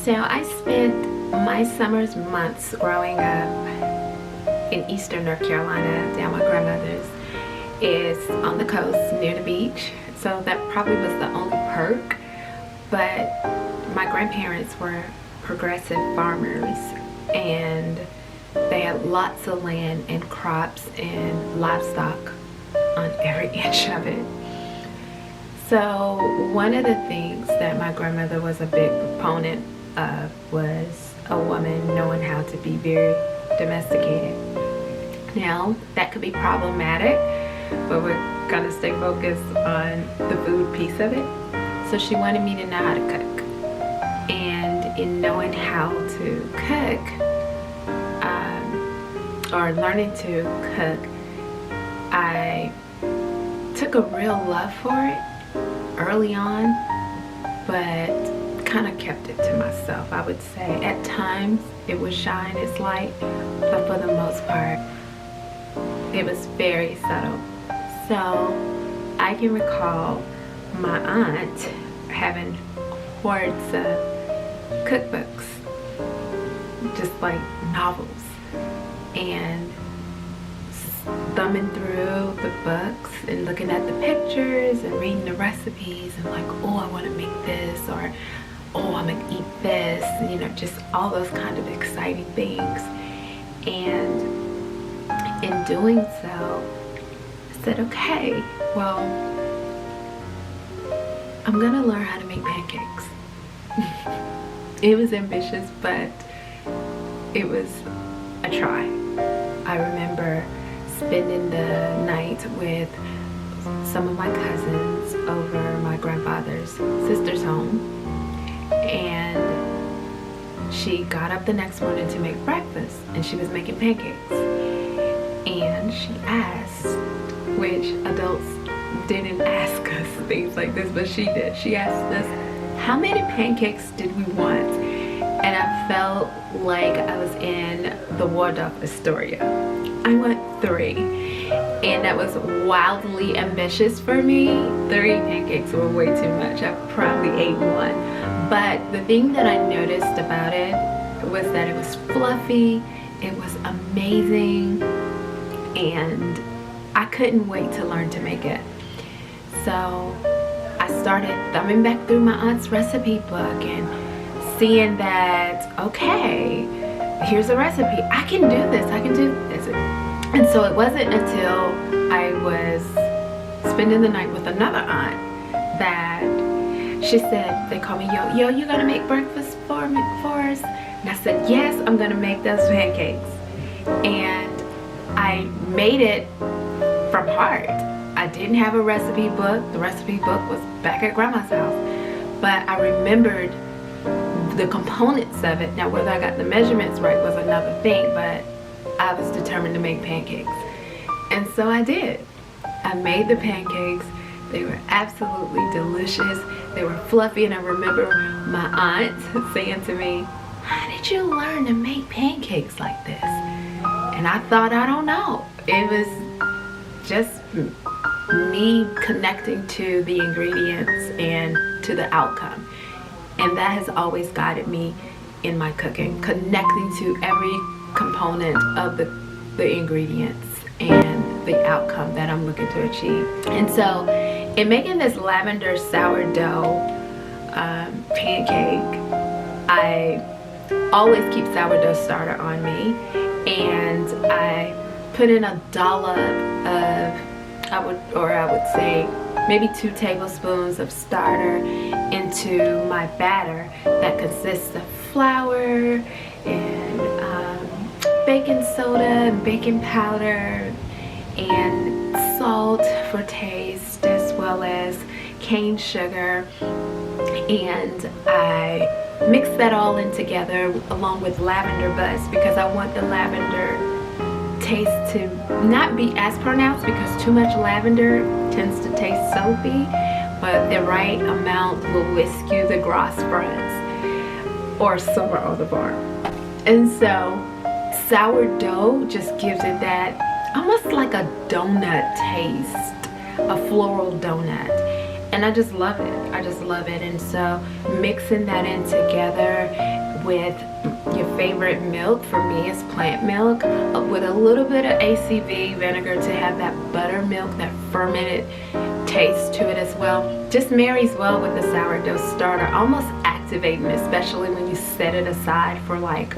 So I spent my summers months growing up in eastern North Carolina, down my grandmother's. Is on the coast near the beach, so that probably was the only perk. But my grandparents were progressive farmers, and they had lots of land and crops and livestock on every inch of it. So one of the things that my grandmother was a big proponent of was a woman knowing how to be very domesticated. Now that could be problematic, but we're gonna stay focused on the food piece of it. So she wanted me to know how to cook, and in knowing how to cook, or learning to cook, I took a real love for it early on, but kind of kept it to myself. I would say at times it would shine its light, but for the most part it was very subtle. So I can recall my aunt having hordes of cookbooks, just like novels, and thumbing through the books and looking at the pictures and reading the recipes and like, oh, I want to make this, or oh, I'm gonna eat this, and, you know, just all those kind of exciting things. And in doing so, said, okay, well, I'm gonna learn how to make pancakes. It was ambitious, but it was a try. I remember spending the night with some of my cousins over my grandfather's sister's home, and she got up the next morning to make breakfast, and she was making pancakes, and she asked, which adults didn't ask us things like this, but she did. She asked us, how many pancakes did we want? And I felt like I was in the Waldorf Astoria. I want 3, and that was wildly ambitious for me. 3 pancakes were way too much. I probably ate 1. But the thing that I noticed about it was that it was fluffy, it was amazing, and I couldn't wait to learn to make it. So I started thumbing back through my aunt's recipe book and seeing that, okay, here's a recipe. I can do this, I can do this. And so it wasn't until I was spending the night with another aunt that she said, they call me yo, you gonna make breakfast for us? And I said, yes, I'm gonna make those pancakes. And I made it from heart. I didn't have a recipe book. The recipe book was back at grandma's house, but I remembered the components of it. Now whether I got the measurements right was another thing, but I was determined to make pancakes, and so I did. I made the pancakes. They were absolutely delicious. They were fluffy, and I remember my aunt saying to me, how did you learn to make pancakes like this? And I thought, I don't know. It was just me connecting to the ingredients and to the outcome. And that has always guided me in my cooking, connecting to every component of the ingredients and the outcome that I'm looking to achieve. And so in making this lavender sourdough pancake, I always keep sourdough starter on me, and I put in a dollop of, I would say maybe 2 tablespoons of starter into my batter that consists of flour and baking soda and baking powder and salt for taste, as well as cane sugar. And I mix that all in together along with lavender buds, because I want the lavender taste to not be as pronounced, because too much lavender tends to taste soapy, but the right amount will whisk you the gras fronds or summer au revoir. And so sourdough just gives it that almost like a donut taste, a floral donut. and I just love it. I just love it. And so mixing that in together with your favorite milk, for me it's plant milk, with a little bit of ACV vinegar to have that buttermilk, that fermented taste to it as well, just marries well with the sourdough starter, almost activating, especially when you set it aside for like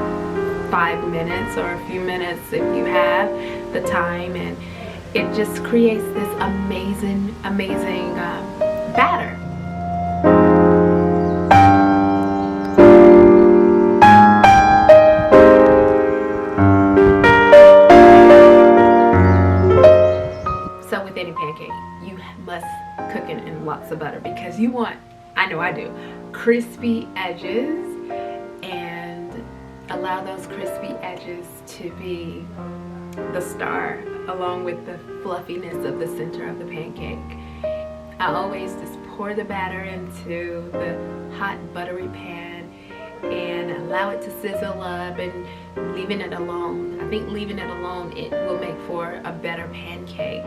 5 minutes or a few minutes if you have the time, and it just creates this amazing batter. So with any pancake, you must cook it in lots of butter because you want, I know I do, crispy edges, and allow those crispy edges to be the star along with the fluffiness of the center of the pancake. I always just pour the batter into the hot buttery pan and allow it to sizzle up, and leaving it alone. I think leaving it alone, it will make for a better pancake.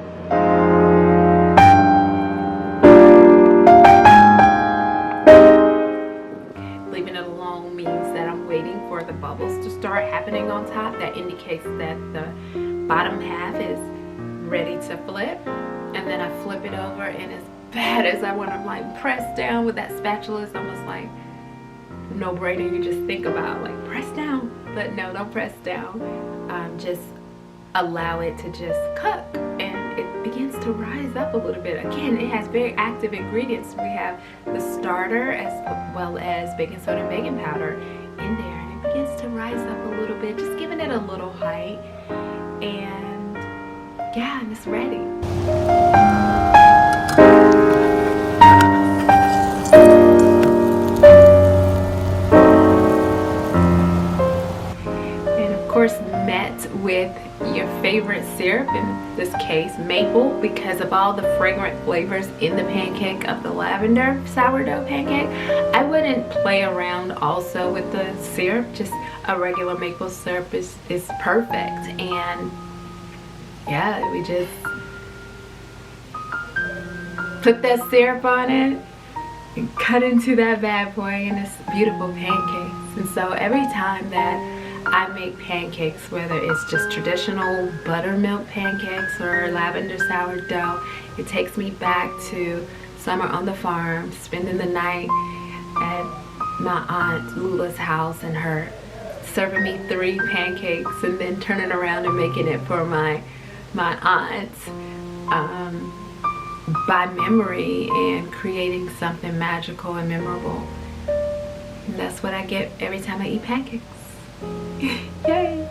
Leaving it alone means that I'm waiting for the bubbles to start happening on top. That indicates that the bottom half is ready to flip, and then I flip it over, and as bad as I want to like press down with that spatula, it's almost like no brainer. You just think about like press down, but no, don't press down. Just allow it to just cook, and it begins to rise up a little bit. Again, it has very active ingredients. We have the starter as well as baking soda and baking powder in there, and it begins to rise up a little bit, just giving it a little height, and yeah, and it's ready. Met with your favorite syrup, in this case maple, because of all the fragrant flavors in the pancake of the lavender sourdough pancake. I wouldn't play around also with the syrup. Just a regular maple syrup is perfect. And yeah, we just put that syrup on it and cut into that bad boy, and it's beautiful pancakes. And so every time that I make pancakes, whether it's just traditional buttermilk pancakes or lavender sourdough, it takes me back to summer on the farm, spending the night at my aunt Lula's house, and her serving me 3 pancakes and then turning around and making it for my aunt by memory, and creating something magical and memorable. And that's what I get every time I eat pancakes. Yay!